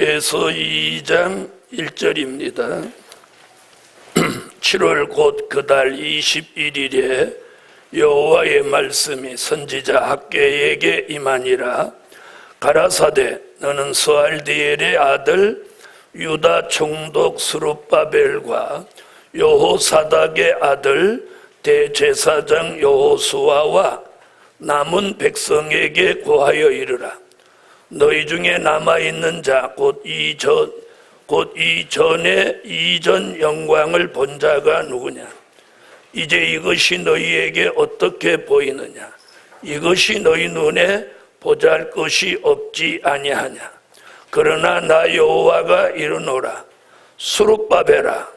학개서 2장 1절입니다. 7월 곧 그달 21일에 여호와의 말씀이 선지자 학개에게 임하니라. 가라사대 너는 스알디엘의 아들 유다 총독 스룹바벨과 여호사닥의 아들 대제사장 여호수아와 남은 백성에게 고하여 이르라. 너희 중에 남아있는 자 곧 곧 이전에 이전 영광을 본 자가 누구냐? 이제 이것이 너희에게 어떻게 보이느냐? 이것이 너희 눈에 보잘 것이 없지 아니하냐? 그러나 나 여호와가 이르노라. 스룹바벨아,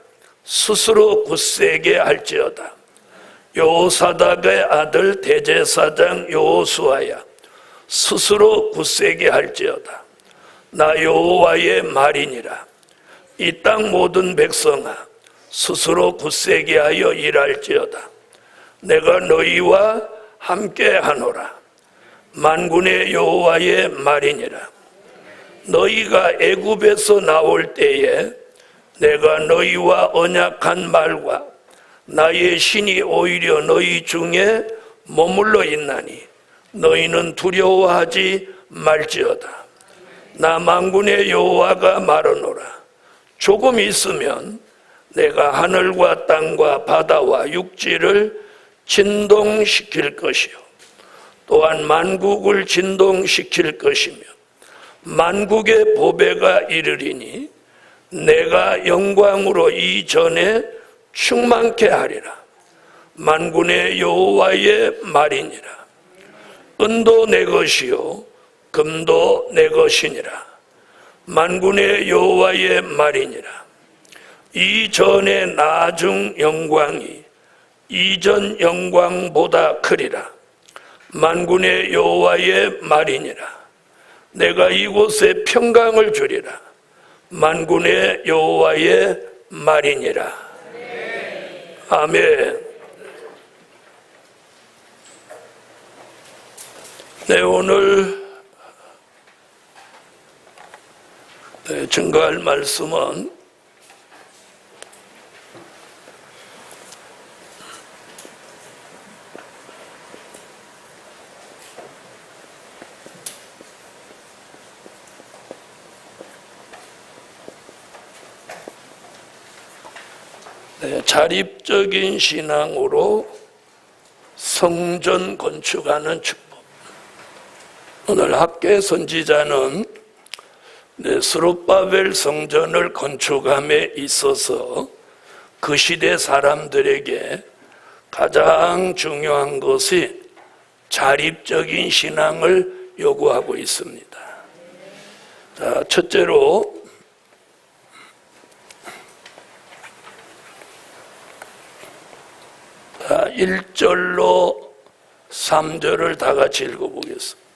스스로 굳세게 할지어다. 여호사닥의 아들 대제사장 여호수아야, 스스로 굳세게 할지어다. 나 여호와의 말이니라. 이 땅 모든 백성아, 스스로 굳세게 하여 일할지어다. 내가 너희와 함께 하노라. 만군의 여호와의 말이니라. 너희가 애굽에서 나올 때에 내가 너희와 언약한 말과 나의 신이 오히려 너희 중에 머물러 있나니 너희는 두려워하지 말지어다. 나 만군의 여호와가 말하노라. 조금 있으면 내가 하늘과 땅과 바다와 육지를 진동시킬 것이요 또한 만국을 진동시킬 것이며 만국의 보배가 이르리니 내가 영광으로 이전에 충만케 하리라. 만군의 여호와의 말이니라. 은도 내 것이요 금도 내 것이니라. 만군의 여호와의 말이니라. 이전의 나중 영광이 이전 영광보다 크리라. 만군의 여호와의 말이니라. 내가 이곳에 평강을 주리라. 만군의 여호와의 말이니라. 아멘. 네, 오늘 증거할 말씀은 자립적인 신앙으로 성전 건축하는 축복. 오늘 학계 선지자는 스룹바벨 성전을 건축함에 있어서 그 시대 사람들에게 가장 중요한 것이 자립적인 신앙을 요구하고 있습니다. 자, 첫째로 1절로 3절을 다 같이 읽어보겠습니다.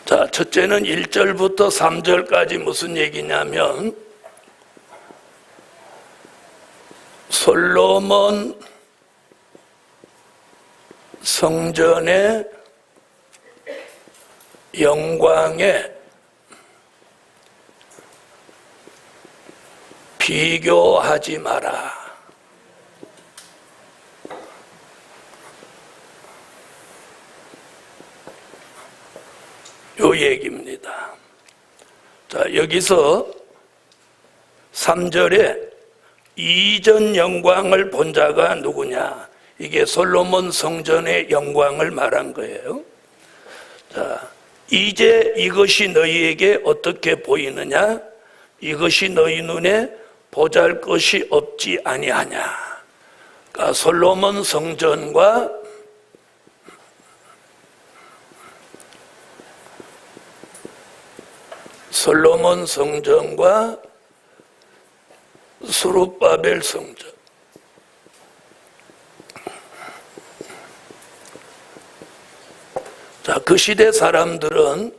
자, 첫째는 1절부터 3절까지 무슨 얘기냐면 솔로몬 성전의 영광에 비교하지 마라. 요 얘기입니다. 자, 여기서 3절에 이전 영광을 본 자가 누구냐? 이게 솔로몬 성전의 영광을 말한 거예요. 자, 이제 이것이 너희에게 어떻게 보이느냐? 이것이 너희 눈에 보잘 것이 없지 아니하냐? 그러니까 솔로몬 성전과 스룹바벨 성전. 자, 그 시대 사람들은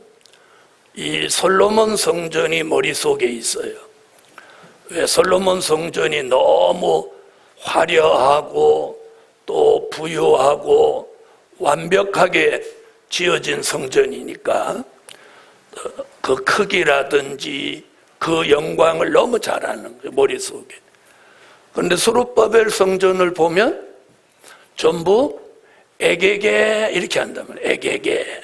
이 솔로몬 성전이 머릿속에 있어요. 왜? 솔로몬 성전이 너무 화려하고 또 부유하고 완벽하게 지어진 성전이니까 그 크기라든지 그 영광을 너무 잘 아는 거예요, 머릿속에. 그런데 스룹바벨 성전을 보면 전부 에게게 이렇게 한단 말이에요. 에게게.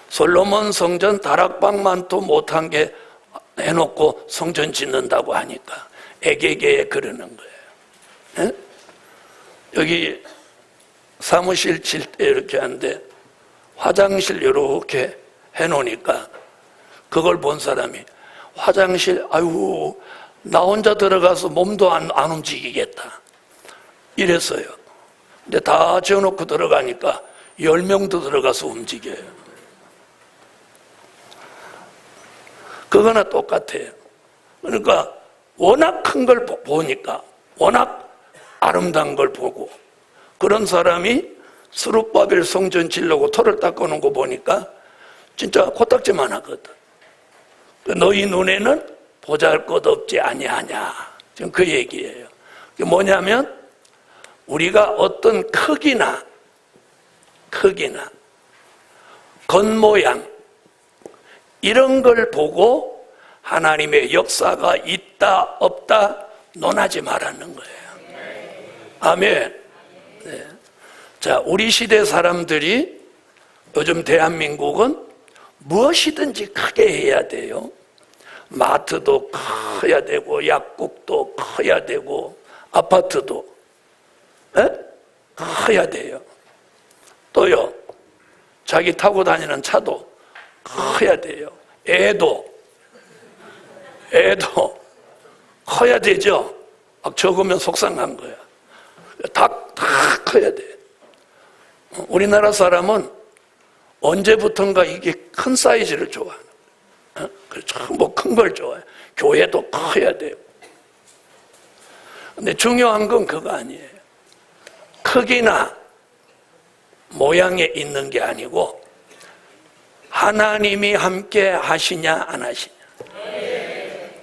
솔로몬 성전 다락방만도 못한 게 해놓고 성전 짓는다고 하니까 에게게 그러는 거예요. 에? 여기 사무실 질 때 이렇게 하는데 화장실 이렇게 해놓으니까 그걸 본 사람이 화장실 아유 나 혼자 들어가서 몸도 안 움직이겠다 이랬어요. 근데 다 지어놓고 들어가니까 10명도 들어가서 움직여요. 그거나 똑같아요. 그러니까 워낙 큰 걸 보니까 워낙 아름다운 걸 보고 그런 사람이 스룹바벨 성전 지려고 토를 닦아놓은 거 보니까 진짜 코딱지만 하거든. 너희 눈에는 보잘것없지 아니하냐. 지금 그 얘기예요. 그게 뭐냐면 우리가 어떤 크기나 겉모양 이런 걸 보고 하나님의 역사가 있다 없다 논하지 말라는 거예요. 아멘. 네. 자, 우리 시대 사람들이 요즘 대한민국은 무엇이든지 크게 해야 돼요. 마트도 커야 되고 약국도 커야 되고 아파트도 커야 돼요. 또요 자기 타고 다니는 차도 커야 돼요. 애도 커야 되죠. 막 적으면 속상한 거야. 다 커야 돼. 우리나라 사람은 언제부턴가 이게 큰 사이즈를 좋아하는 거야. 그렇죠. 뭐 큰 걸 좋아해. 교회도 커야 돼요. 근데 중요한 건 그거 아니에요. 크기나 모양에 있는 게 아니고 하나님이 함께 하시냐 안 하시냐,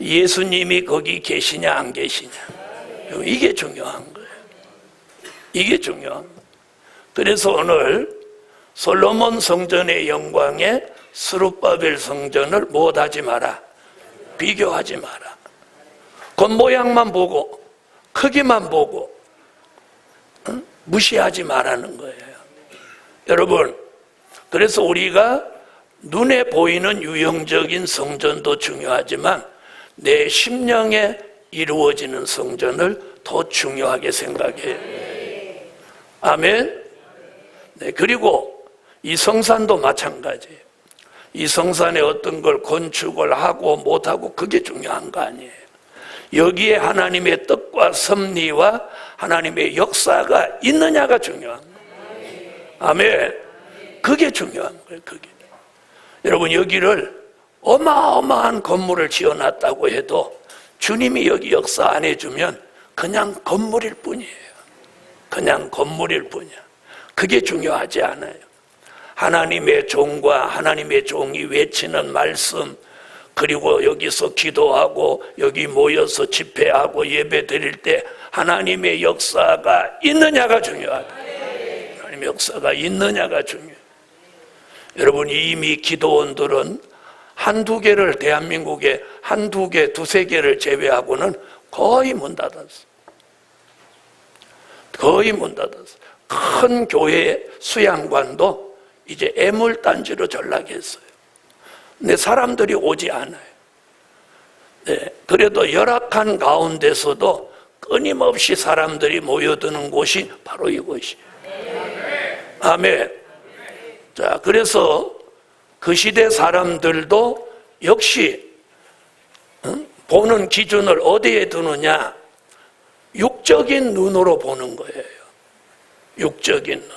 예수님이 거기 계시냐 안 계시냐, 이게 중요한 거예요. 이게 중요한 거예요. 그래서 오늘 솔로몬 성전의 영광에 스룹바벨 성전을 못하지 마라, 비교하지 마라. 겉모양만 보고 크기만 보고 무시하지 말라는 거예요. 여러분, 그래서 우리가 눈에 보이는 유형적인 성전도 중요하지만 내 심령에 이루어지는 성전을 더 중요하게 생각해요. 아멘. 네, 그리고 이 성산도 마찬가지예요. 이 성산에 어떤 걸 건축을 하고 못하고 그게 중요한 거 아니에요. 여기에 하나님의 뜻과 섭리와 하나님의 역사가 있느냐가 중요한 거예요. 아멘. 그게 중요한 거예요. 그게. 여러분, 여기를 어마어마한 건물을 지어놨다고 해도 주님이 여기 역사 안 해주면 그냥 건물일 뿐이에요. 그냥 건물일 뿐이야. 그게 중요하지 않아요. 하나님의 종과 하나님의 종이 외치는 말씀, 그리고 여기서 기도하고 여기 모여서 집회하고 예배 드릴 때 하나님의 역사가 있느냐가 중요하다. 하나님의 역사가 있느냐가 중요해요. 여러분, 이미 기도원들은 한두 개를, 대한민국에 한두 개, 두세 개를 제외하고는 거의 문 닫았어. 거의 문 닫았어. 큰 교회 수양관도 이제 애물단지로 전락했어요. 근데 사람들이 오지 않아요. 네, 그래도 열악한 가운데서도 끊임없이 사람들이 모여드는 곳이 바로 이곳이에요. 아멘. 자, 그래서 그 시대 사람들도 역시 보는 기준을 어디에 두느냐? 육적인 눈으로 보는 거예요. 육적인 눈.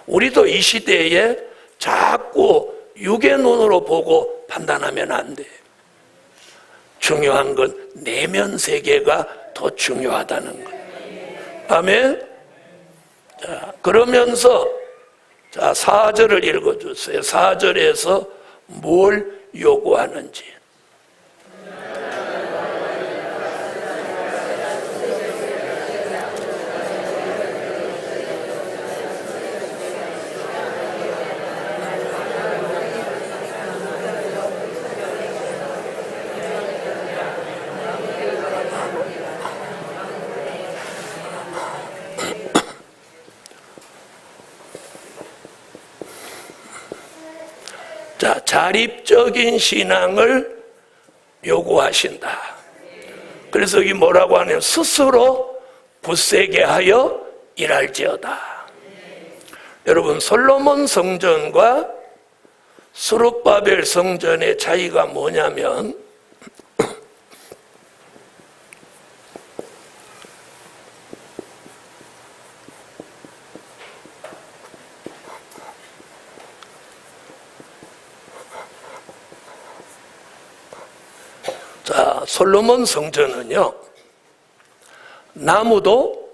우리도 이 시대에 자꾸 육의 눈으로 보고 판단하면 안 돼요. 중요한 건 내면 세계가 더 중요하다는 거예요. 아멘. 자, 그러면서 자, 4절을 읽어주세요. 4절에서 뭘 요구하는지. 자, 자립적인 신앙을 요구하신다. 그래서 여기 뭐라고 하냐면 스스로 굳세게 하여 일할지어다. 여러분, 솔로몬 성전과 스룹바벨 성전의 차이가 뭐냐면 자, 솔로몬 성전은요, 나무도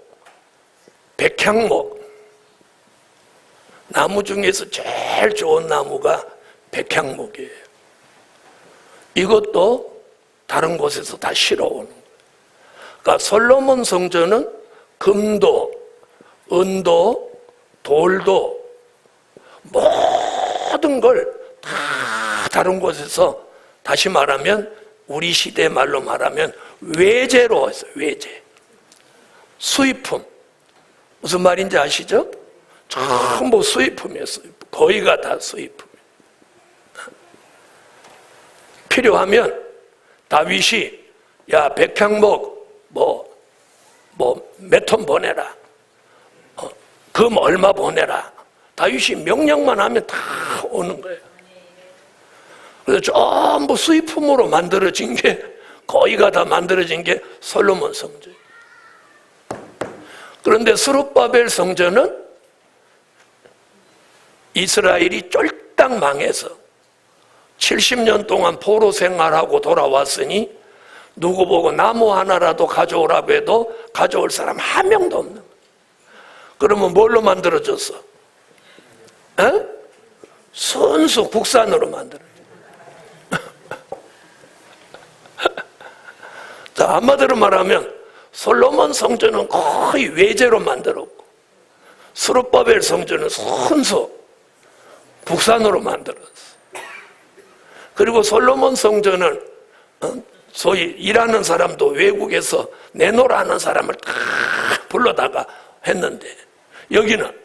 백향목, 나무 중에서 제일 좋은 나무가 백향목이에요. 이것도 다른 곳에서 다 실어오는 거예요. 그러니까 솔로몬 성전은 금도, 은도, 돌도 모든 걸 다 다른 곳에서, 다시 말하면 우리 시대 말로 말하면 외제로 했어요. 외제. 수입품. 무슨 말인지 아시죠? 전부 수입품이었어요. 거의가 다 수입품. 필요하면 다윗이 야, 백향목 몇 톤 보내라. 금 얼마 보내라. 다윗이 명령만 하면 다 오는 거예요. 그래서 전부 수입품으로 만들어진 게, 거의가 다 만들어진 게 솔로몬 성전. 그런데 스룹바벨 성전은 이스라엘이 쫄딱 망해서 70년 동안 포로 생활하고 돌아왔으니 누구 보고 나무 하나라도 가져오라고 해도 가져올 사람 한 명도 없는 거예요. 그러면 뭘로 만들어졌어? 순수 국산으로 만들어졌어. 자, 한마디로 말하면 솔로몬 성전은 거의 외제로 만들었고 스룹바벨 성전은 순수 국산으로 만들었어. 그리고 솔로몬 성전은 소위 일하는 사람도 외국에서 내놓으라는 사람을 다 불러다가 했는데, 여기는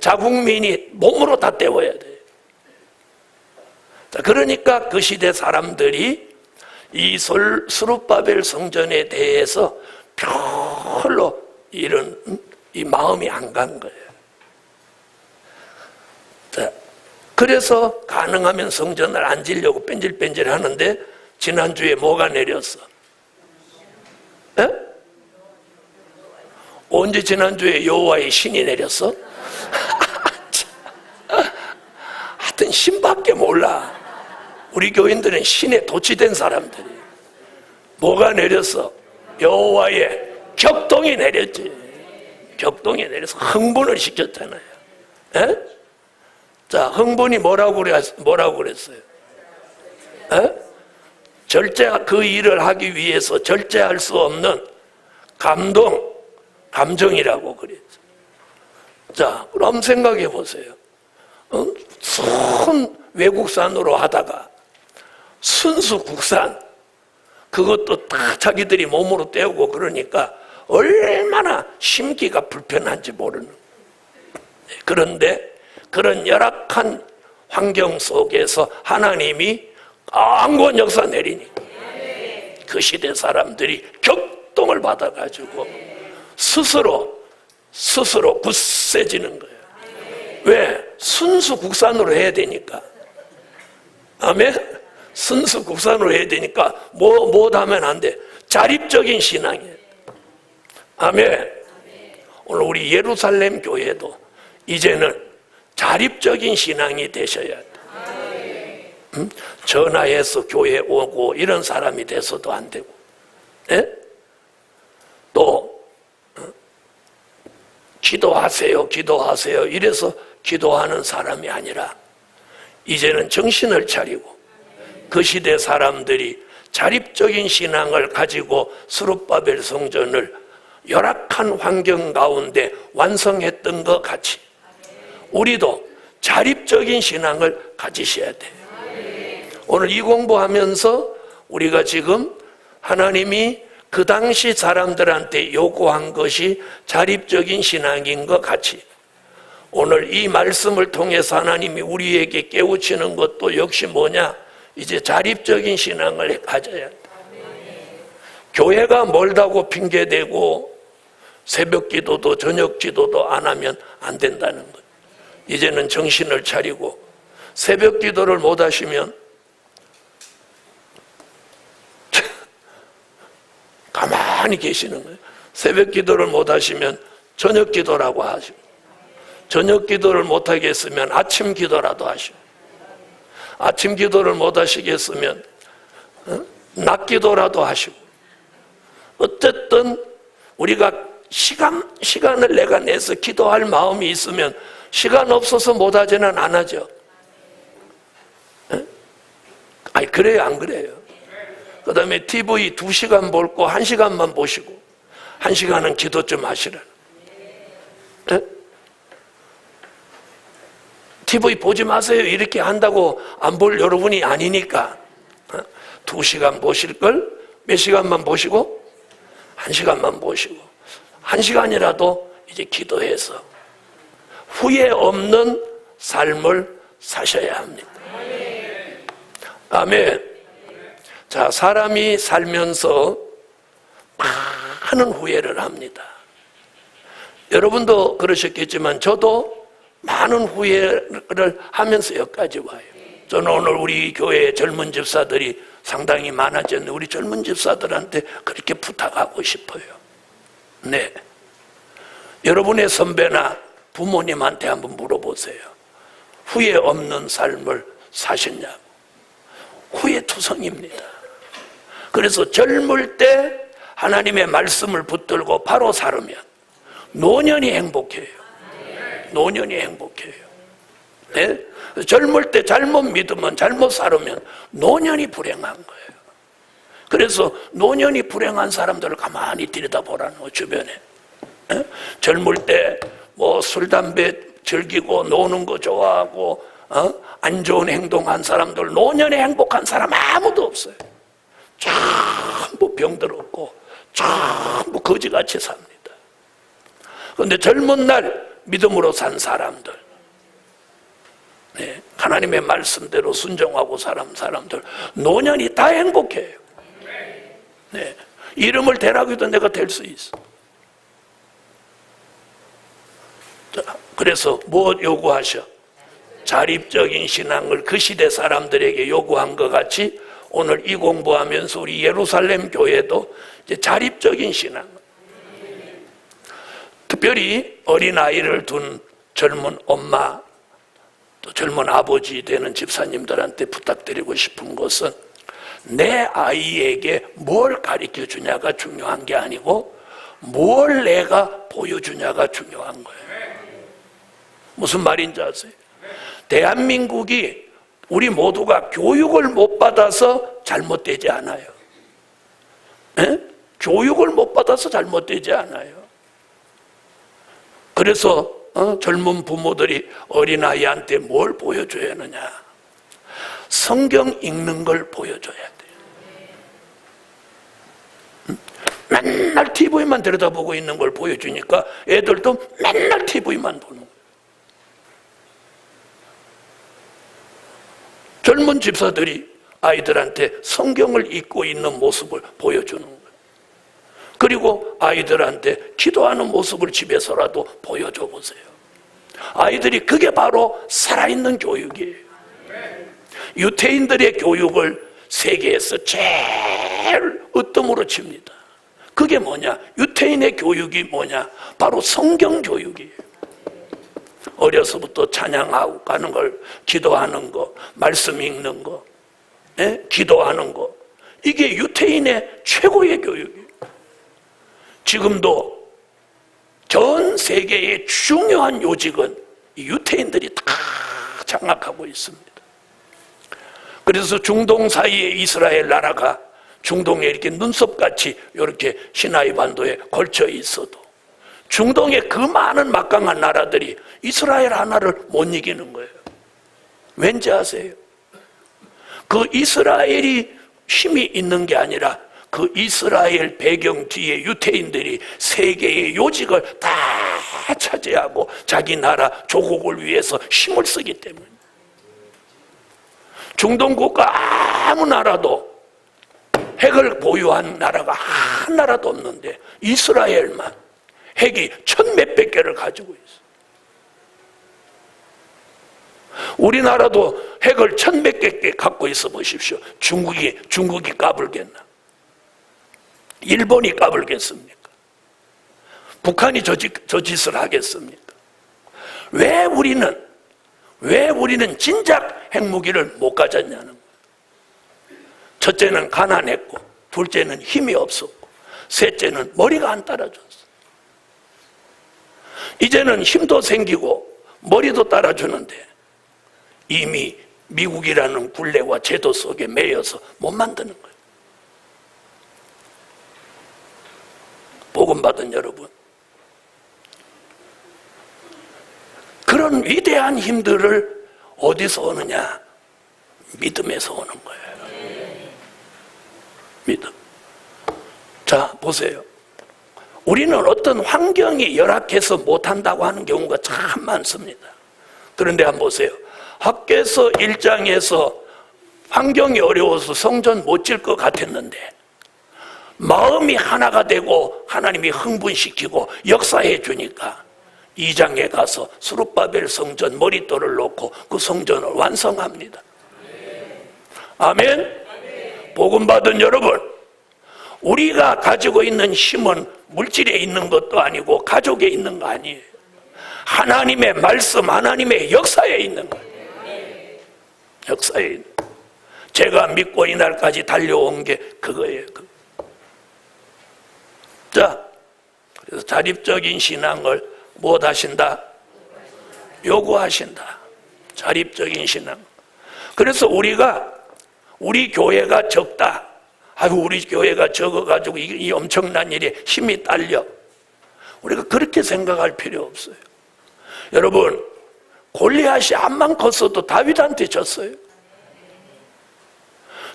자국민이 몸으로 다 때워야 돼. 자, 그러니까 그 시대 사람들이 이 스룹바벨 성전에 대해서 별로 이런 이 마음이 안 간 거예요. 자, 그래서 가능하면 성전을 안 지려고 뺀질뺀질 하는데 지난주에 뭐가 내렸어? 에? 언제 지난주에 여호와의 신이 내렸어? 하여튼 신밖에 몰라. 우리 교인들은 신에 도취된 사람들이. 뭐가 내렸어? 여호와의 격동이 내렸지. 격동이 내려서 흥분을 시켰잖아요. 에? 자, 흥분이 뭐라고 그랬어요? 에? 그 일을 하기 위해서 절제할 수 없는 감정이라고 그랬죠. 자, 그럼 생각해 보세요. 순 외국산으로 하다가 순수 국산, 그것도 다 자기들이 몸으로 때우고 그러니까 얼마나 심기가 불편한지 모르는. 그런데 그런 열악한 환경 속에서 하나님이 강권 역사 내리니까 그 시대 사람들이 격동을 받아가지고 스스로 굳세지는 거예요. 왜? 순수 국산으로 해야 되니까. 아멘? 순수 국산으로 해야 되니까 뭐 하면 안 돼? 자립적인 신앙이에요. 아멘? 오늘 우리 예루살렘 교회도 이제는 자립적인 신앙이 되셔야 돼. 전화해서 교회 오고 이런 사람이 돼서도 안 되고, 예? 또 기도하세요 이래서 기도하는 사람이 아니라 이제는 정신을 차리고 그 시대 사람들이 자립적인 신앙을 가지고 스룹바벨 성전을 열악한 환경 가운데 완성했던 것 같이 우리도 자립적인 신앙을 가지셔야 돼요. 오늘 이 공부하면서 우리가 지금 하나님이 그 당시 사람들한테 요구한 것이 자립적인 신앙인 것 같이 오늘 이 말씀을 통해서 하나님이 우리에게 깨우치는 것도 역시 뭐냐? 이제 자립적인 신앙을 가져야 한다. 교회가 멀다고 핑계대고 새벽 기도도 저녁 기도도 안 하면 안 된다는 것. 이제는 정신을 차리고 새벽 기도를 못 하시면 가만히 계시는 거예요. 새벽 기도를 못 하시면 저녁 기도라고 하시고, 저녁 기도를 못 하겠으면 아침 기도라도 하시고, 아침 기도를 못 하시겠으면 낮 기도라도 하시고, 어쨌든 우리가 시간을 내가 내서 기도할 마음이 있으면 시간 없어서 못 하지는 안 하죠. 아니, 그래요, 안 그래요? 그 다음에 TV 2시간 볼 거 1시간만 보시고 1시간은 기도 좀 하시라. TV 보지 마세요 이렇게 한다고 안 볼 여러분이 아니니까 2시간 보실 걸 몇 시간만 보시고 1시간만 보시고 1시간이라도 이제 기도해서 후회 없는 삶을 사셔야 합니다. 아멘. 자, 사람이 살면서 많은 후회를 합니다. 여러분도 그러셨겠지만 저도 많은 후회를 하면서 여기까지 와요. 저는 오늘 우리 교회 젊은 집사들이 상당히 많아졌는데 우리 젊은 집사들한테 그렇게 부탁하고 싶어요. 네, 여러분의 선배나 부모님한테 한번 물어보세요. 후회 없는 삶을 사셨냐고. 후회투성입니다. 그래서 젊을 때 하나님의 말씀을 붙들고 바로 살으면 노년이 행복해요. 노년이 행복해요. 네? 젊을 때 잘못 믿으면 잘못 살으면 노년이 불행한 거예요. 그래서 노년이 불행한 사람들을 가만히 들여다보라는 거, 주변에. 네? 젊을 때 뭐 술, 담배 즐기고 노는 거 좋아하고 안 좋은 행동한 사람들, 노년에 행복한 사람 아무도 없어요. 전부 병들었고 전부 거지같이 삽니다. 그런데 젊은 날 믿음으로 산 사람들, 네, 하나님의 말씀대로 순종하고 사람들 노년이 다 행복해요. 네, 이름을 대라기도 내가 될 수 있어. 자, 그래서 뭐 요구하셔? 자립적인 신앙을 그 시대 사람들에게 요구한 것 같이 오늘 이 공부하면서 우리 예루살렘 교회도 이제 자립적인 신앙, 특별히 어린아이를 둔 젊은 엄마 또 젊은 아버지 되는 집사님들한테 부탁드리고 싶은 것은 내 아이에게 뭘 가르쳐 주냐가 중요한 게 아니고 뭘 내가 보여주냐가 중요한 거예요. 무슨 말인지 아세요? 대한민국이 우리 모두가 교육을 못 받아서 잘못되지 않아요. 에? 교육을 못 받아서 잘못되지 않아요. 그래서 젊은 부모들이 어린아이한테 뭘 보여줘야 하느냐? 성경 읽는 걸 보여줘야 돼요. 맨날 TV만 들여다보고 있는 걸 보여주니까 애들도 맨날 TV만 보는 거예요. 젊은 집사들이 아이들한테 성경을 읽고 있는 모습을 보여주는 거예요. 그리고 아이들한테 기도하는 모습을 집에서라도 보여줘 보세요. 아이들이 그게 바로 살아있는 교육이에요. 유태인들의 교육을 세계에서 제일 으뜸으로 칩니다. 그게 뭐냐? 유태인의 교육이 뭐냐? 바로 성경 교육이에요. 어려서부터 찬양하고 가는 걸, 기도하는 거, 말씀 읽는 거, 기도하는 거, 이게 유태인의 최고의 교육이에요. 지금도 전 세계의 중요한 요직은 유태인들이 다 장악하고 있습니다. 그래서 중동 사이에 이스라엘 나라가 중동에 이렇게 눈썹같이 이렇게 시나이 반도에 걸쳐 있어도 중동의 그 많은 막강한 나라들이 이스라엘 하나를 못 이기는 거예요. 왠지 아세요? 그 이스라엘이 힘이 있는 게 아니라 그 이스라엘 배경 뒤에 유태인들이 세계의 요직을 다 차지하고 자기 나라 조국을 위해서 힘을 쓰기 때문에. 중동 국가 아무 나라도 핵을 보유한 나라가 한 나라도 없는데 이스라엘만 핵이 1000몇백 개를 가지고 있어. 우리나라도 핵을 1000몇백 개 갖고 있어 보십시오. 중국이 까불겠나? 일본이 까불겠습니까? 북한이 저 짓을 하겠습니까? 왜 우리는 진작 핵무기를 못 가졌냐는 거예요. 첫째는 가난했고, 둘째는 힘이 없었고, 셋째는 머리가 안 따라줬어. 이제는 힘도 생기고 머리도 따라주는데 이미 미국이라는 굴레와 제도 속에 매여서 못 만드는 거예요. 복음받은 여러분, 그런 위대한 힘들을 어디서 오느냐? 믿음에서 오는 거예요. 믿음. 자, 보세요. 우리는 어떤 환경이 열악해서 못한다고 하는 경우가 참 많습니다. 그런데 한번 보세요. 학개서 1장에서 환경이 어려워서 성전 못 질 것 같았는데 마음이 하나가 되고 하나님이 흥분시키고 역사해 주니까 2장에 가서 스룹바벨 성전 머릿돌을 놓고 그 성전을 완성합니다. 아멘. 복음 받은 여러분, 우리가 가지고 있는 힘은 물질에 있는 것도 아니고 가족에 있는 거 아니에요. 하나님의 말씀, 하나님의 역사에 있는 거예요. 역사에 있는 거예요. 제가 믿고 이날까지 달려온 게 그거예요. 자, 그래서 자립적인 신앙을 못 하신다? 요구하신다. 자립적인 신앙. 그래서 우리 교회가 적다. 아유, 우리 교회가 적어가지고 이 엄청난 일에 힘이 딸려. 우리가 그렇게 생각할 필요 없어요. 여러분, 골리앗이 암만 컸어도 다윗한테 졌어요.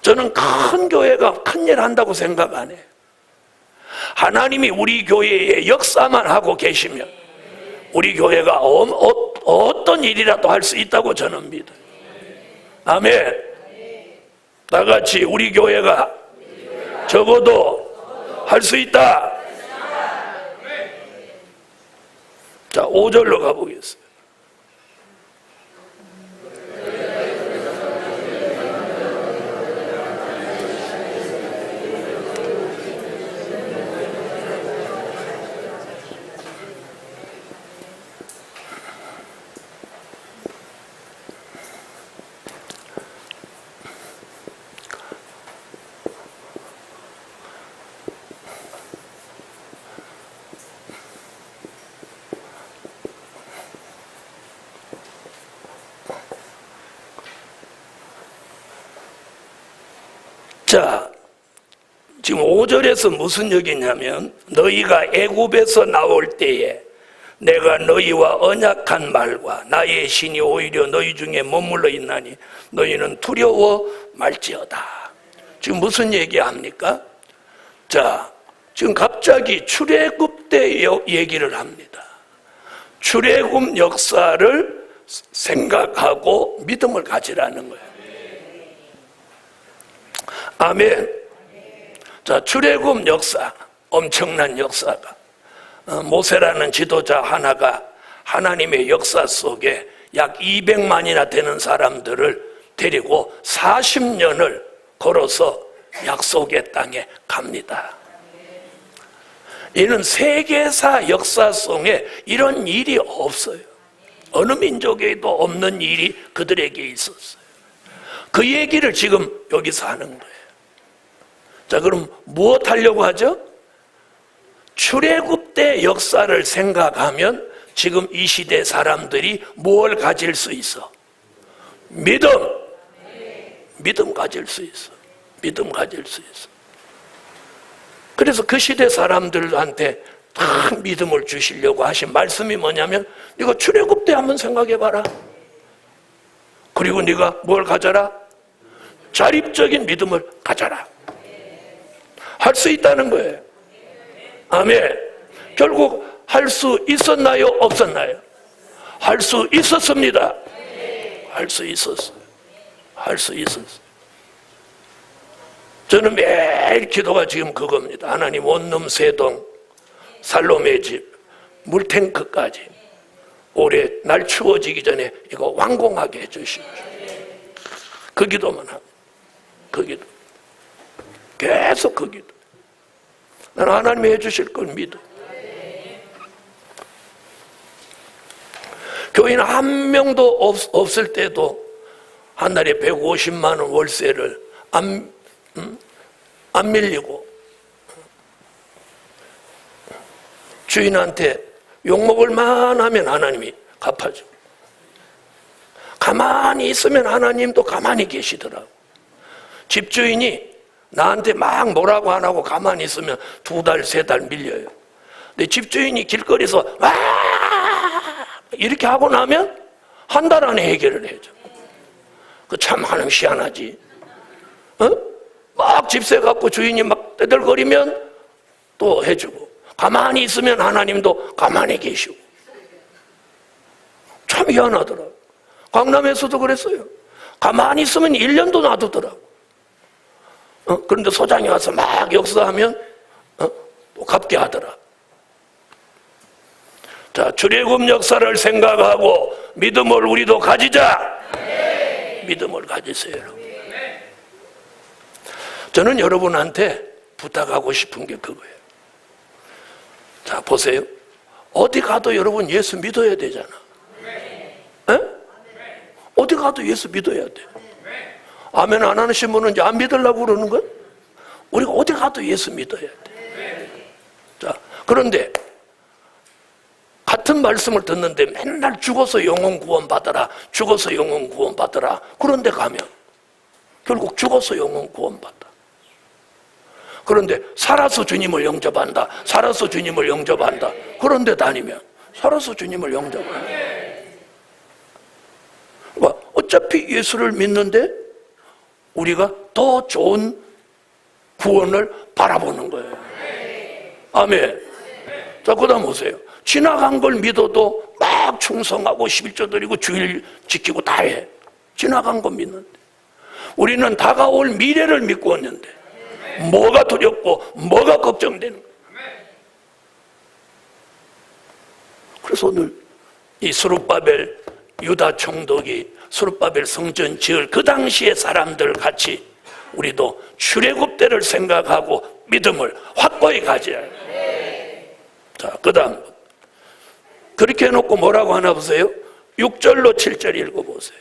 저는 큰 교회가 큰일 한다고 생각 안 해요. 하나님이 우리 교회에 역사만 하고 계시면 우리 교회가 어떤 일이라도 할 수 있다고 저는 믿어요. 아멘. 다 같이 우리 교회가 적어도 할 수 있다. 자, 5절로 가보겠습니다. 자, 지금 5절에서 무슨 얘기냐면 너희가 애굽에서 나올 때에 내가 너희와 언약한 말과 나의 신이 오히려 너희 중에 머물러 있나니 너희는 두려워 말지어다. 지금 무슨 얘기합니까? 자, 지금 갑자기 출애굽 때 얘기를 합니다. 출애굽 역사를 생각하고 믿음을 가지라는 거예요. 아멘. 자, 출애굽 역사, 엄청난 역사가 모세라는 지도자 하나가 하나님의 역사 속에 약 200만이나 되는 사람들을 데리고 40년을 걸어서 약속의 땅에 갑니다. 이는 세계사 역사 속에 이런 일이 없어요. 어느 민족에도 없는 일이 그들에게 있었어요. 그 얘기를 지금 여기서 하는 거예요. 자, 그럼 무엇 하려고 하죠? 출애굽 때 역사를 생각하면 지금 이 시대 사람들이 뭘 가질 수 있어? 믿음 가질 수 있어. 믿음 가질 수 있어. 그래서 그 시대 사람들한테 다 믿음을 주시려고 하신 말씀이 뭐냐면 네가 출애굽 때 한번 생각해봐라. 그리고 네가 뭘 가져라? 자립적인 믿음을 가져라. 할 수 있다는 거예요. 아멘. 결국 할 수 있었나요? 없었나요? 할 수 있었습니다. 할 수 있었어요. 할 수 있었어요. 저는 매일 기도가 지금 그겁니다. 하나님, 원룸 3동, 살로메 집, 물탱크까지 올해 날 추워지기 전에 이거 완공하게 해주십시오. 그 기도만 하고, 그 기도. 계속 그 기도. 나는 하나님이 해주실 걸 믿어. 교인 한 명도 없을 때도 한 달에 150만 원 월세를 안 밀리고 주인한테 욕먹을 만하면 하나님이 갚아줘. 가만히 있으면 하나님도 가만히 계시더라고. 집주인이 나한테 막 뭐라고 안 하고 가만히 있으면 2달, 3달 밀려요. 근데 집주인이 길거리에서 와 이렇게 하고 나면 한 달 안에 해결을 해줘. 그 참 하나님 희한하지. 막 집세 갖고 주인이 막 떠들거리면 또 해주고, 가만히 있으면 하나님도 가만히 계시고. 참 희한하더라고. 강남에서도 그랬어요. 가만히 있으면 1년도 놔두더라고. 그런데 소장이 와서 막 역사하면 또 갚게 하더라. 자, 출애굽 역사를 생각하고 믿음을 우리도 가지자. 믿음을 가지세요. 저는 여러분한테 부탁하고 싶은 게 그거예요. 자, 보세요. 어디 가도 여러분 예수 믿어야 되잖아. 에? 어디 가도 예수 믿어야 돼. 아멘 안 하시는 분은 이제 안 믿으려고 그러는 거야? 우리가 어디 가도 예수 믿어야 돼. 자, 그런데 같은 말씀을 듣는데 맨날 죽어서 영혼 구원 받아라, 죽어서 영혼 구원 받아라. 그런데 가면 결국 죽어서 영혼 구원 받아. 그런데 살아서 주님을 영접한다, 살아서 주님을 영접한다. 그런데 다니면 살아서 주님을 영접한다. 그러니까 어차피 예수를 믿는데 우리가 더 좋은 구원을 바라보는 거예요. 아멘. 자, 그 다음 보세요. 지나간 걸 믿어도 막 충성하고 11조 드리고 주일 지키고 다 해. 지나간 거 믿는데 우리는 다가올 미래를 믿고 있는데 뭐가 두렵고 뭐가 걱정되는 거예요. 그래서 오늘 이 스룹바벨 유다 총독이 스룹바벨 성전 지을 그 당시의 사람들 같이 우리도 출애굽 때를 생각하고 믿음을 확고히 가져야 해요. 자, 그 다음 그렇게 해놓고 뭐라고 하나 보세요. 6절로 7절 읽어보세요.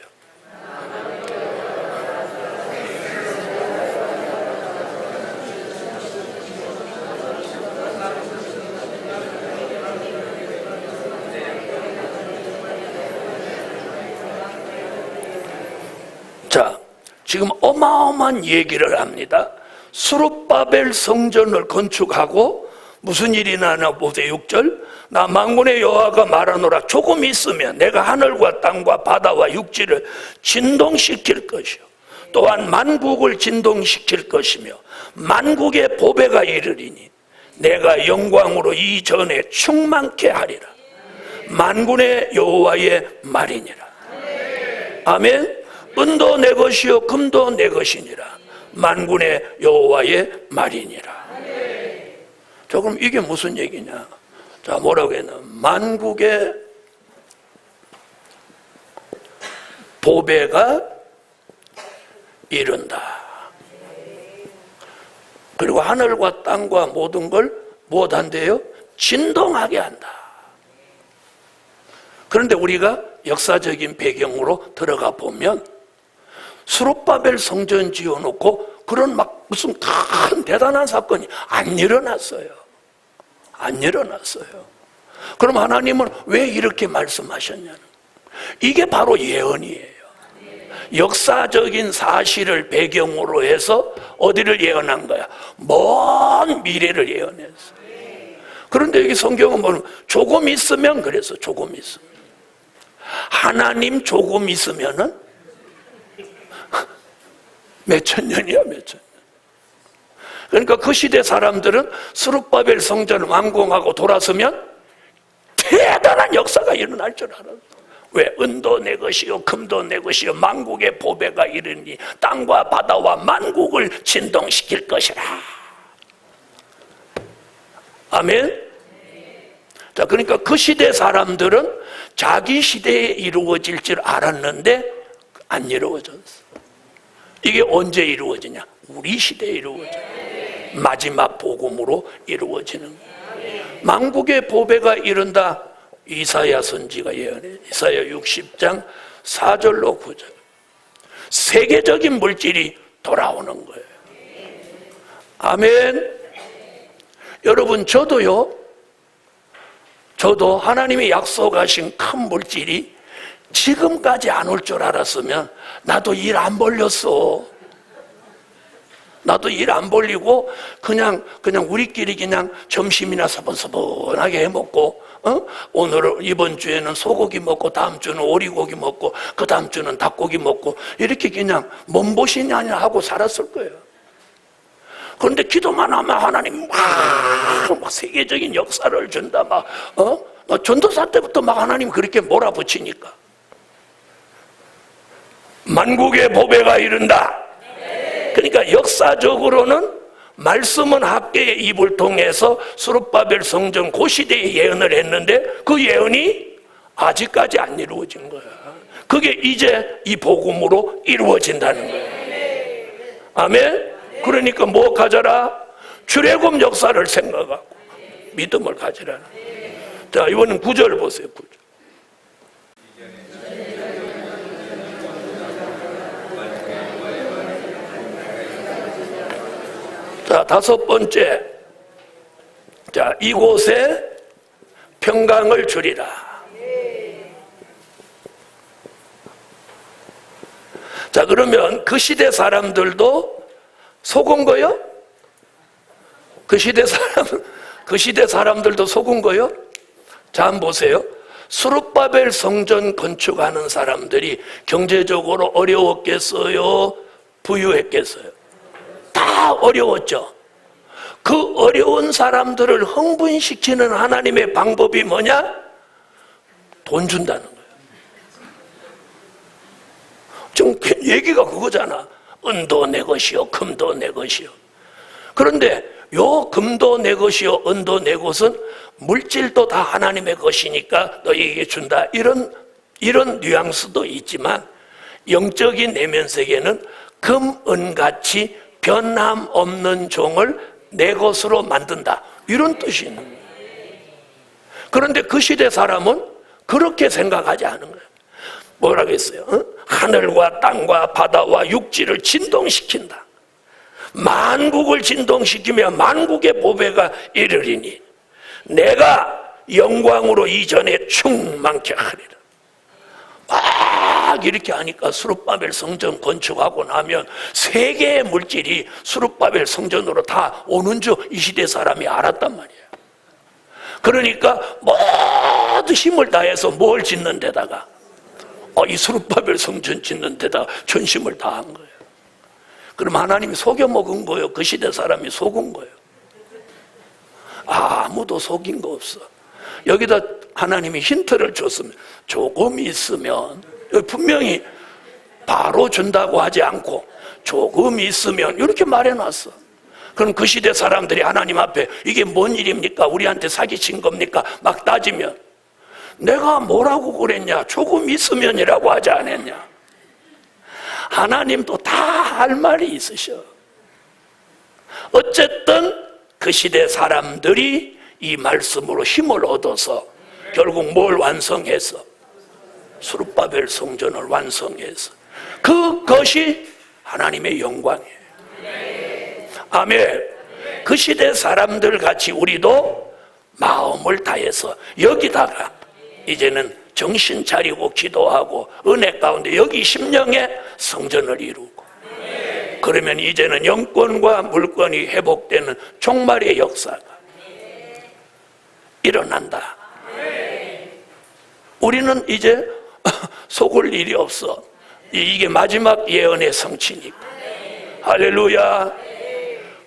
자, 지금 어마어마한 얘기를 합니다. 스룹바벨 성전을 건축하고 무슨 일이 나나 보세요. 6절. 나 만군의 여호와가 말하노라. 조금 있으면 내가 하늘과 땅과 바다와 육지를 진동시킬 것이요 또한 만국을 진동시킬 것이며 만국의 보배가 이르리니 내가 영광으로 이전에 충만케 하리라. 만군의 여호와의 말이니라. 아멘. 은도 내 것이요 금도 내 것이니라. 만군의 여호와의 말이니라. 자, 그럼 이게 무슨 얘기냐? 자, 뭐라고 했나? 만국의 보배가 이른다. 그리고 하늘과 땅과 모든 걸 무엇한대요? 진동하게 한다. 그런데 우리가 역사적인 배경으로 들어가 보면 스룹바벨 성전 지어놓고 그런 막 무슨 큰 대단한 사건이 안 일어났어요. 안 일어났어요. 그럼 하나님은 왜 이렇게 말씀하셨냐는, 이게 바로 예언이에요. 역사적인 사실을 배경으로 해서 어디를 예언한 거야? 먼 미래를 예언했어. 그런데 여기 성경은 뭐냐면 조금 있으면, 그래서 조금 있으면, 하나님 조금 있으면은 몇천 년이야, 몇천 년. 그러니까 그 시대 사람들은 스룹바벨 성전을 완공하고 돌아서면 엄청난 역사가 일어날 줄 알았어. 왜? 은도 내 것이요 금도 내 것이요 만국의 보배가 이르니 땅과 바다와 만국을 진동시킬 것이라. 아멘. 자, 그러니까 그 시대 사람들은 자기 시대에 이루어질 줄 알았는데 안 이루어졌어. 이게 언제 이루어지냐? 우리 시대에 이루어져. 마지막 복음으로 이루어지는 거야. 만국의 보배가 이른다. 이사야 선지가 예언해. 이사야 60장 4절로 9절. 세계적인 물질이 돌아오는 거예요. 아멘. 여러분, 저도 하나님이 약속하신 큰 물질이 지금까지 안 올 줄 알았으면 나도 일 안 벌렸어. 나도 일 안 벌리고 그냥 우리끼리 그냥 점심이나 서번서번하게 해먹고, 오늘 이번 주에는 소고기 먹고 다음 주는 오리고기 먹고 그 다음 주는 닭고기 먹고 이렇게 그냥 몸보신이 아니라 하고 살았을 거예요. 그런데 기도만 하면 하나님 막 세계적인 역사를 준다. 전도사 때부터 막 하나님 그렇게 몰아붙이니까. 만국의 보배가 이른다. 그러니까 역사적으로는 말씀은 학계의 입을 통해서 수룹바벨 성전 그 시대에 예언을 했는데 그 예언이 아직까지 안 이루어진 거야. 그게 이제 이 복음으로 이루어진다는 거예요. 아멘. 그러니까 뭐 가져라? 출애굽 역사를 생각하고 믿음을 가지라는. 자, 이번엔 9절 보세요. 9절. 자, 다섯 번째. 자, 이곳에 평강을 주리라. 자, 그러면 그 시대 사람들도 속은 거요? 그 시대 사람들도 속은 거요? 자, 한번 보세요. 수룹바벨 성전 건축하는 사람들이 경제적으로 어려웠겠어요? 부유했겠어요? 다 어려웠죠. 그 어려운 사람들을 흥분시키는 하나님의 방법이 뭐냐? 돈 준다는 거예요. 지금 얘기가 그거잖아. 은도 내 것이요 금도 내 것이요. 그런데 요 금도 내 것이요 은도 내 것은 물질도 다 하나님의 것이니까 너희에게 준다. 이런 뉘앙스도 있지만 영적인 내면 세계는 금, 은같이 변함없는 종을 내 것으로 만든다. 이런 뜻이 있는 거예요. 그런데 그 시대 사람은 그렇게 생각하지 않은 거예요. 뭐라고 했어요? 하늘과 땅과 바다와 육지를 진동시킨다. 만국을 진동시키며 만국의 보배가 이르리니 내가 영광으로 이전에 충만케 하리라. 막 이렇게 하니까 수룹바벨 성전 건축하고 나면 세계의 물질이 수룹바벨 성전으로 다 오는 줄 이 시대 사람이 알았단 말이에요. 그러니까 모두 힘을 다해서 뭘 짓는 데다가 이 수룹바벨 성전 짓는 데다 전심을 다한 거예요. 그럼 하나님이 속여먹은 거예요? 그 시대 사람이 속은 거예요? 아무도 속인 거 없어. 여기다 하나님이 힌트를 줬으면 조금 있으면, 분명히 바로 준다고 하지 않고 조금 있으면 이렇게 말해놨어. 그럼 그 시대 사람들이 하나님 앞에 이게 뭔 일입니까? 우리한테 사기친 겁니까? 막 따지면 내가 뭐라고 그랬냐? 조금 있으면이라고 하지 않았냐? 하나님도 다 할 말이 있으셔. 어쨌든 그 시대 사람들이 이 말씀으로 힘을 얻어서 결국 뭘 완성해서? 수룹바벨 성전을 완성해서 그것이 하나님의 영광이에요. 아멘. 그 시대 사람들 같이 우리도 마음을 다해서 여기다가 이제는 정신 차리고 기도하고 은혜 가운데 여기 심령의 성전을 이루고, 그러면 이제는 영권과 물권이 회복되는 종말의 역사가 일어난다. 우리는 이제 속을 일이 없어. 이게 마지막 예언의 성취니까. 할렐루야.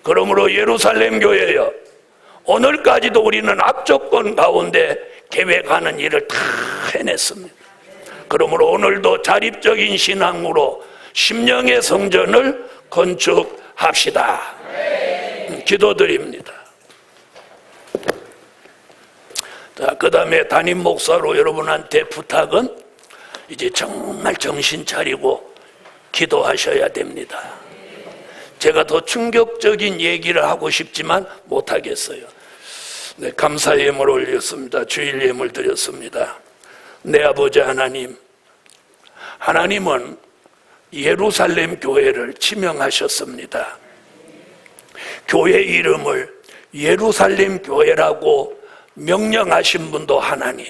그러므로 예루살렘 교회여, 오늘까지도 우리는 악조건 가운데 계획하는 일을 다 해냈습니다. 그러므로 오늘도 자립적인 신앙으로 심령의 성전을 건축합시다. 기도드립니다. 자, 그 다음에 담임 목사로 여러분한테 부탁은 이제 정말 정신 차리고 기도하셔야 됩니다. 제가 더 충격적인 얘기를 하고 싶지만 못하겠어요. 네, 감사 예물 올렸습니다. 주일 예물 드렸습니다. 내 아버지 하나님, 하나님은 예루살렘 교회를 지명하셨습니다. 교회 이름을 예루살렘 교회라고 명령하신 분도 하나님,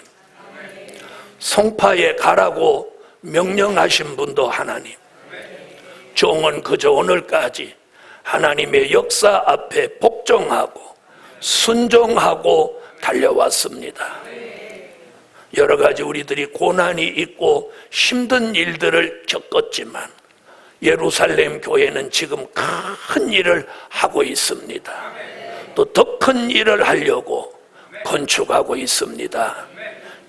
송파에 가라고 명령하신 분도 하나님, 종은 그저 오늘까지 하나님의 역사 앞에 복종하고 순종하고 달려왔습니다. 여러 가지 우리들이 고난이 있고 힘든 일들을 겪었지만 예루살렘 교회는 지금 큰 일을 하고 있습니다. 또 더 큰 일을 하려고 건축하고 있습니다.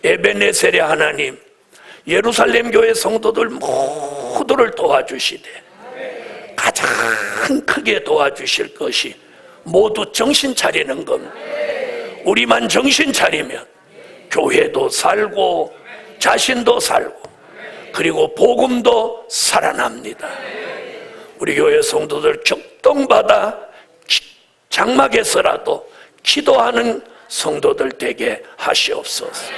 에베네셀의 하나님, 예루살렘 교회 성도들 모두를 도와주시되 가장 크게 도와주실 것이 모두 정신 차리는 겁니다. 우리만 정신 차리면 교회도 살고 자신도 살고 그리고 복음도 살아납니다. 우리 교회 성도들 격동받아 장막에서라도 기도하는 성도들 되게 하시옵소서.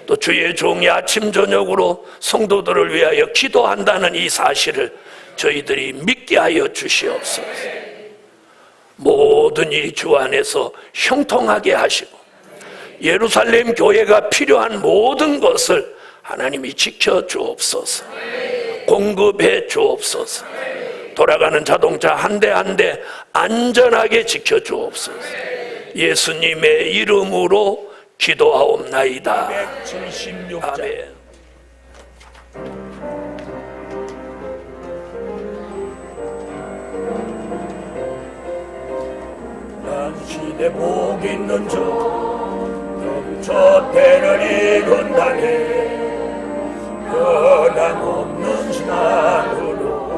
또 주의 종이 아침 저녁으로 성도들을 위하여 기도한다는 이 사실을 저희들이 믿게 하여 주시옵소서. 모든 일이 주 안에서 형통하게 하시고 예루살렘 교회가 필요한 모든 것을 하나님이 지켜 주옵소서. 공급해 주옵소서. 돌아가는 자동차 한 대 한 대 안전하게 지켜 주옵소서. 예수님의 이름으로 기도하옵나이다. 176장. 아멘. 난 시대 복 있는 저 때를 이룬다네. 변함없는 신앙으로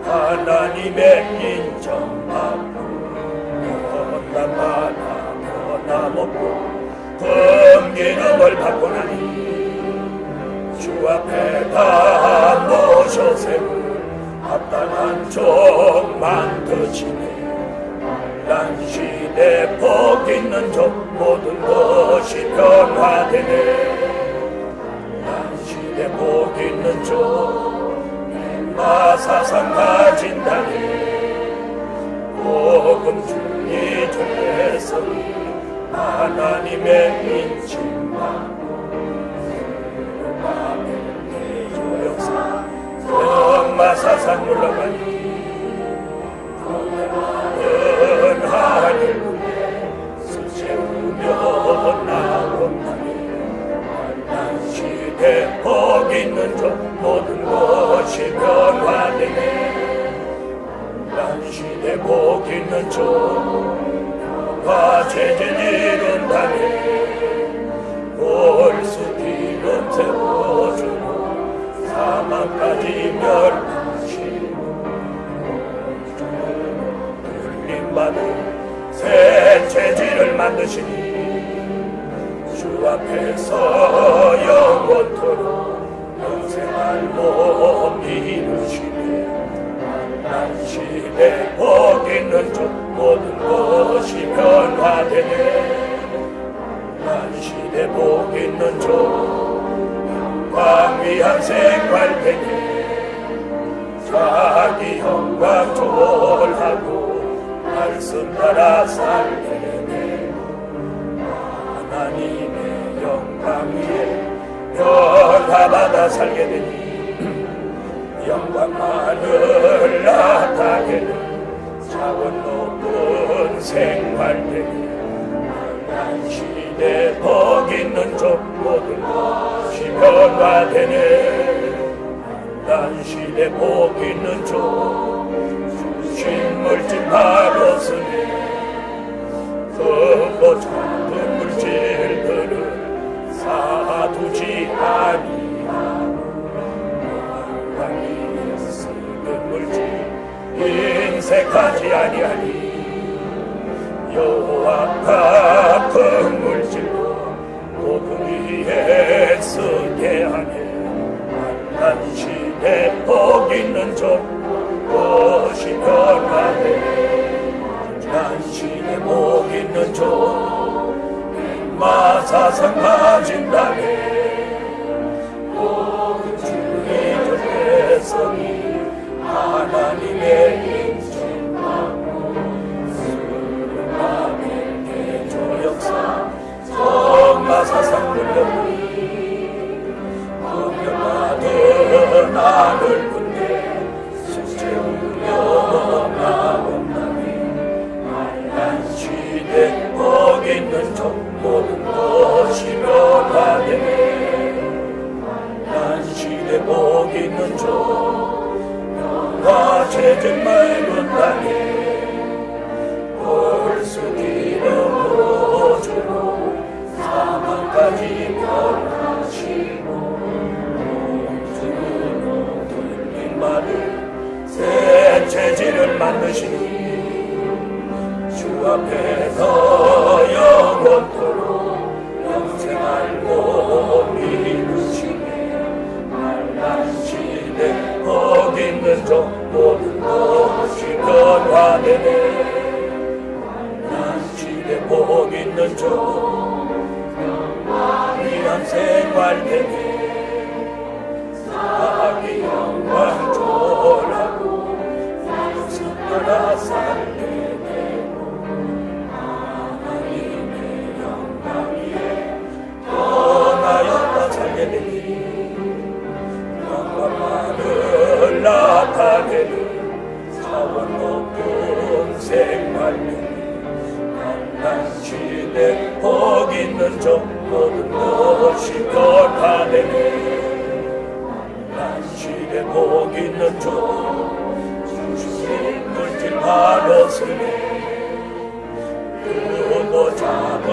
하나님의 인정받고 변함마다 변함없고 금기름을 받고 나니 주 앞에 다 모셔 세울 합당한 종 만드시네. 난 시대 복 있는 종 모든 것이 변화되네. 난 시대 복 있는 종 마사상 가진다네. 복음 중이 되서 하나님의 인침받고 마음의 조력사 영마사상 물러가니 하늘 군대 수채우며 나온다니. 난 시대 복 있는 종 모든 것이 변화되네. 난 시대 복 있는 종과 재질 이룬다네. 골수 기름 세워주고 사망까지 멸하시고 받은 새 재질을 만드시니 주 앞에서 영원토록 영생할 몸 이루시네. 난 시대 복 있는 종 모든 것이 변화되네. 난 시대 복 있는 종 영광 위한 생활 되네. 자기 영광 조월하고 말씀 따라 살게 되네. 하나님의 영광 위에 변화받아 살게 되니 영광만을 나타내는 차원 높은 생활 되니 난 시대 복 있는 종 모든 것이 변화되네. 난 시대 복 있는 종 물질 바로 쓰네. 크고 작은 물질들을 두지 아니하고 왕이 쓰는 물질 인색하지 아니하니 여호와가 그 물질로 복음위에 쓰게 하네. 만난 시대 복 있는 종 것이 변하네. 만난 시대 복 있는 종 마사상 가진다네. 복음 주의 백성이 하나님의 인정받고 수많은 대조 역사 정마사상 물려보니 분명하던 하늘 군대 숙제우려 나온다니. 만난 시대 복 있는 종 모든 것이 변화되네. 만난 시대 복 있는 종 영화 제정말 건다니. 벌수기름으로 주고 사망까지 변하시고 주는 돌린 마늘 새 체질을 만드시니 주 앞에서 영원토록 영생 알고 믿으시네. 만난 시대 복 있는 종 모든 것이 변화되네. 만난 시대 복 있는 종 위한 생활 되네. 사기 영광 졸하고 성 따라 살게 되고 하나님의 영광 위에 떠나였다 살게 되니 영광만을 나타내는 사원 높은 생활 되니. 만난 시대 복 있는 종 모든 것이 변화되네. 만난 시대 복 있는 종 주신 물질 바로 쓰네. 그도 작은